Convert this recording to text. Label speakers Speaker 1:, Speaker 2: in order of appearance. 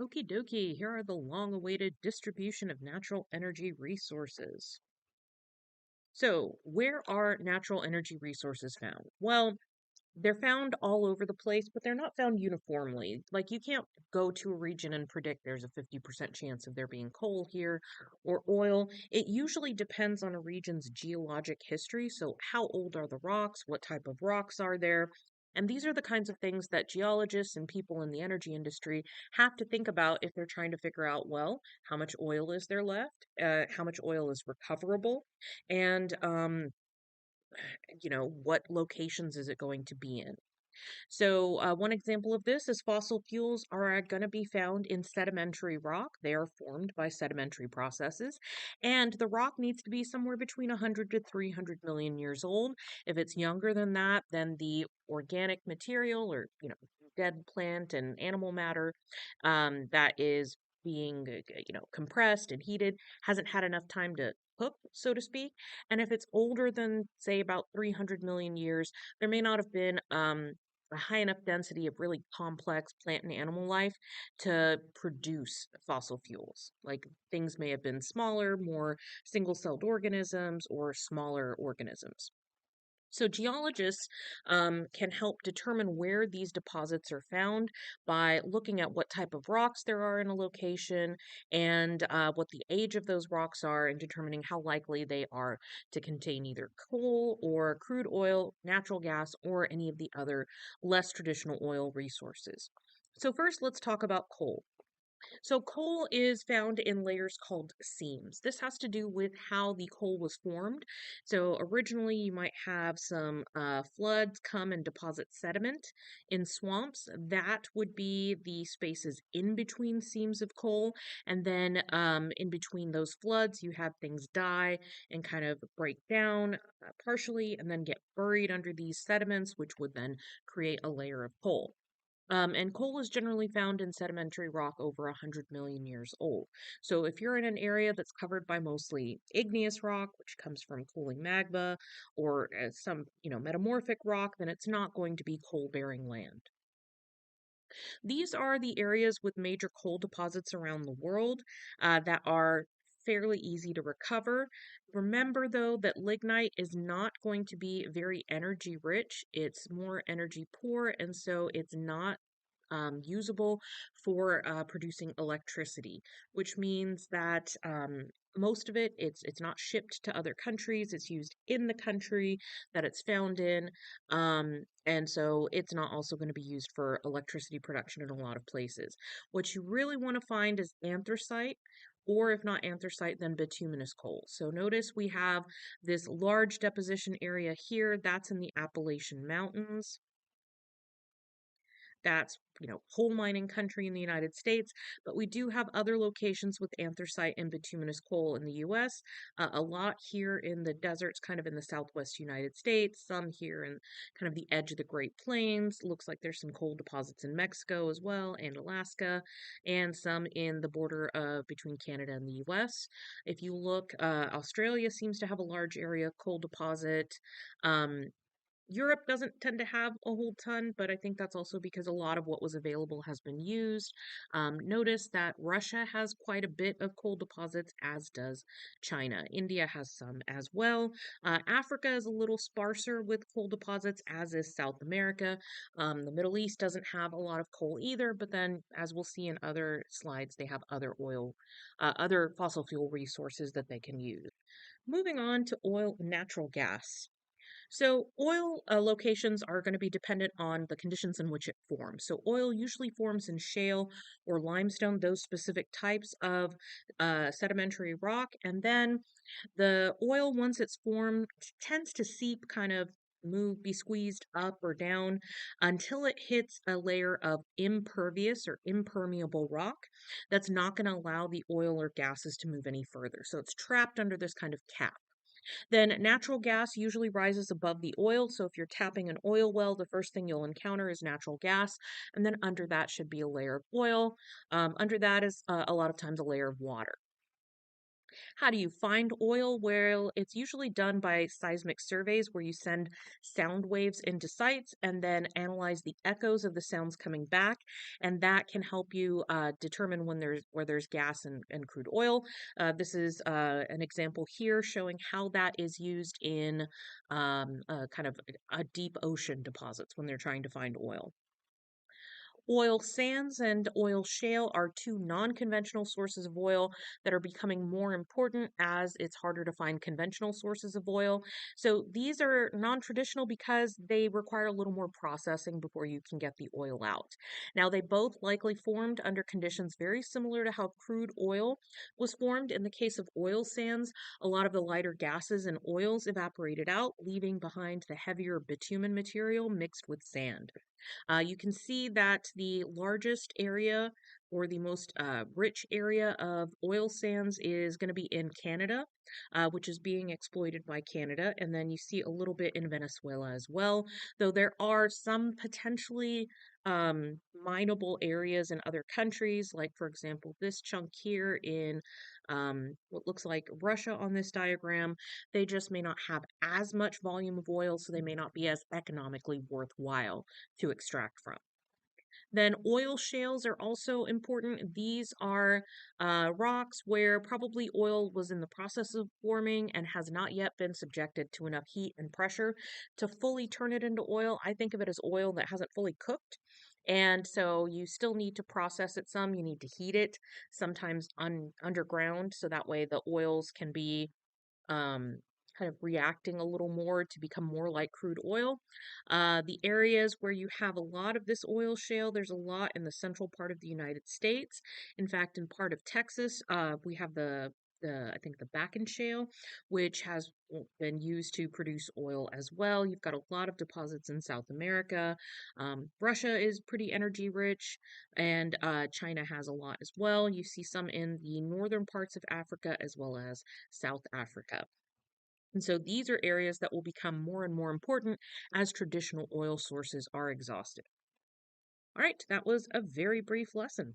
Speaker 1: Okie dokie, here are the long-awaited distribution of natural energy resources. So, where are natural energy resources found? Well, they're found all over the place, but they're not found uniformly. Like, you can't go to a region and predict there's a 50% chance of there being coal here or oil. It usually depends on a region's geologic history. So, how old are the rocks? What type of rocks are there? And these are the kinds of things that geologists and people in the energy industry have to think about if they're trying to figure out, well, how much oil is there left? How much oil is recoverable? And, what locations is it going to be in? So, one example of this is fossil fuels are going to be found in sedimentary rock. They are formed by sedimentary processes, and the rock needs to be somewhere between 100 to 300 million years old. If it's younger than that, then the organic material or, dead plant and animal matter that is being, compressed and heated hasn't had enough time to cook, so to speak. And if it's older than, say, about 300 million years, there may not have been a high enough density of really complex plant and animal life to produce fossil fuels. Like things may have been smaller, more single celled organisms, or smaller organisms. So, geologists can help determine where these deposits are found by looking at what type of rocks there are in a location and what the age of those rocks are, and determining how likely they are to contain either coal or crude oil, natural gas, or any of the other less traditional oil resources. So, first, let's talk about coal. So, coal is found in layers called seams. This has to do with how the coal was formed. So, originally, you might have some floods come and deposit sediment in swamps. That would be the spaces in between seams of coal. And then in between those floods, you had things die and kind of break down partially and then get buried under these sediments, which would then create a layer of coal. And coal is generally found in sedimentary rock over 100 million years old. So if you're in an area that's covered by mostly igneous rock, which comes from cooling magma, or some, metamorphic rock, then it's not going to be coal-bearing land. These are the areas with major coal deposits around the world that are fairly easy to recover. Remember, though, that lignite is not going to be very energy rich. It's more energy poor, and so it's not usable for producing electricity, which means that most of it's not shipped to other countries. It's used in the country that it's found in, and so it's not also going to be used for electricity production in a lot of places. What you really want to find is anthracite. Or if not anthracite, then bituminous coal. So notice we have this large deposition area here. That's in the Appalachian Mountains. That's, coal mining country in the United States, but we do have other locations with anthracite and bituminous coal in the US. A lot here in the deserts, kind of in the southwest United States, some here in kind of the edge of the Great Plains. Looks like there's some coal deposits in Mexico as well and Alaska, and some in the border between Canada and the US. If you look, Australia seems to have a large area of coal deposit. Um, Europe doesn't tend to have a whole ton, but I think that's also because a lot of what was available has been used. Notice that Russia has quite a bit of coal deposits, as does China. India has some as well. Africa is a little sparser with coal deposits, as is South America. The Middle East doesn't have a lot of coal either, but then, as we'll see in other slides, they have other fossil fuel resources that they can use. Moving on to oil and natural gas. So, oil locations are going to be dependent on the conditions in which it forms. So, oil usually forms in shale or limestone, those specific types of sedimentary rock. And then the oil, once it's formed, tends to seep, kind of be squeezed up or down until it hits a layer of impervious or impermeable rock that's not going to allow the oil or gases to move any further. So, it's trapped under this kind of cap. Then natural gas usually rises above the oil. So if you're tapping an oil well, the first thing you'll encounter is natural gas. And then under that should be a layer of oil. Under that is a lot of times a layer of water. How do you find oil? Well, it's usually done by seismic surveys where you send sound waves into sites and then analyze the echoes of the sounds coming back, and that can help you determine when there's where there's gas and crude oil. This is an example here showing how that is used in kind of a deep ocean deposits when they're trying to find oil. Oil sands and oil shale are two non conventional sources of oil that are becoming more important as it's harder to find conventional sources of oil. So these are non traditional because they require a little more processing before you can get the oil out. Now, they both likely formed under conditions very similar to how crude oil was formed. In the case of oil sands, a lot of the lighter gases and oils evaporated out, leaving behind the heavier bitumen material mixed with sand. You can see that the largest area or the most rich area of oil sands is going to be in Canada, which is being exploited by Canada. And then you see a little bit in Venezuela as well, though there are some potentially mineable areas in other countries, like, for example, this chunk here in what looks like Russia on this diagram. They just may not have as much volume of oil, so they may not be as economically worthwhile to extract from. Then oil shales are also important. These are rocks where probably oil was in the process of forming and has not yet been subjected to enough heat and pressure to fully turn it into oil. I think of it as oil that hasn't fully cooked. And so you still need to process it some. You need to heat it, sometimes underground, so that way the oils can be um, kind of reacting a little more to become more like crude oil. The areas where you have a lot of this oil shale, there's a lot in the central part of the United States. In fact, in part of Texas, we have the I think the Bakken Shale, which has been used to produce oil as well. You've got a lot of deposits in South America. Russia is pretty energy rich, and China has a lot as well. You see some in the northern parts of Africa as well as South Africa. And so these are areas that will become more and more important as traditional oil sources are exhausted. All right, that was a very brief lesson.